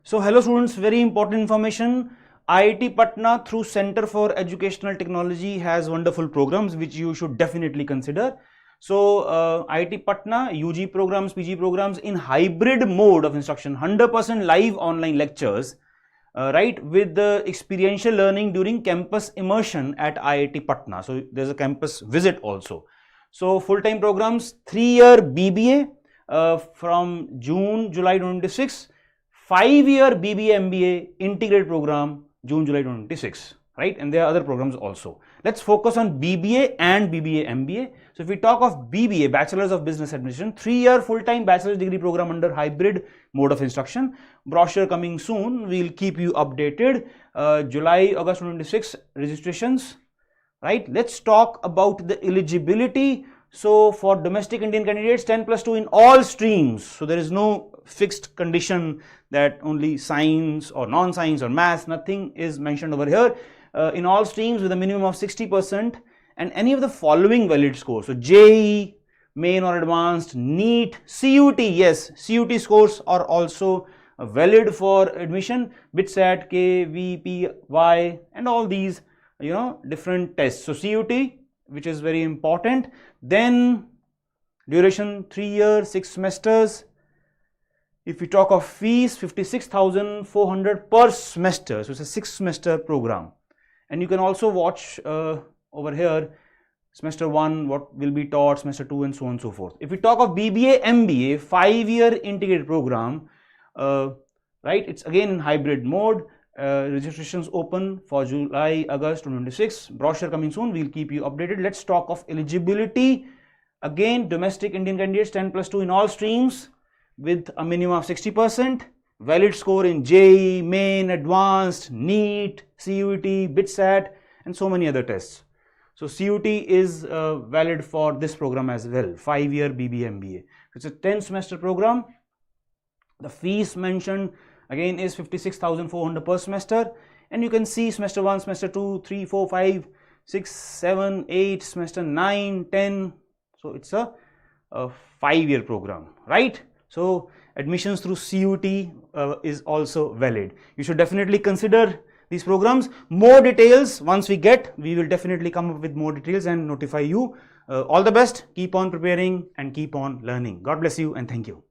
So hello students, very important information. IIT Patna through Center for Educational Technology has wonderful programs which you should definitely consider. So IIT Patna UG programs, PG programs in hybrid mode of instruction, 100% live online lectures, right, with the experiential learning during campus immersion at IIT Patna. So there's a campus visit also. So full-time programs, 3-year BBA from June-July 2026. 5-year BBA-MBA integrated program, June-July 2026, right? And there are other programs also. Let's focus on BBA and BBA-MBA. So if we talk of BBA, Bachelors of Business Administration, 3-year full-time bachelor's degree program under hybrid mode of instruction. Brochure coming soon. We'll keep you updated. July, August 2026 registrations, right? Let's talk about the eligibility. So for domestic Indian candidates, 10+2 in all streams. So there is no fixed condition that only science or non-science or maths, nothing is mentioned over here. In all streams with a minimum of 60% and any of the following valid scores. So JEE, main or advanced, NEET, CUT, yes, CUT scores are also valid for admission, BITSAT, KVPY and all these, different tests. So CUT, which is very important. Then duration 3 years, 6 semesters. If we talk of fees, 56,400 per semester. So it's a 6-semester program. And you can also watch over here semester 1 what will be taught, semester 2 and so on and so forth. If we talk of BBA-MBA, 5-year integrated program, right, it's again in hybrid mode. Registrations open for July, August 2026. Brochure coming soon. We'll keep you updated. Let's talk of eligibility. Again, domestic Indian candidates, 10+2 in all streams with a minimum of 60%. Valid score in JEE, main, advanced, NEET, CUT, BITSAT and so many other tests. So CUT is valid for this program as well, 5-year BBA-MBA. It's a 10-semester program. The fees mentioned again is 56,400 per semester, and you can see semester 1, semester 2, 3, 4, 5, 6, 7, 8, semester 9, 10. So it's a 5-year program, right? So admissions through CUT is also valid. You should definitely consider these programs. More details once we will definitely come up with more details and notify you. All the best. Keep on preparing and keep on learning. God bless you and thank you.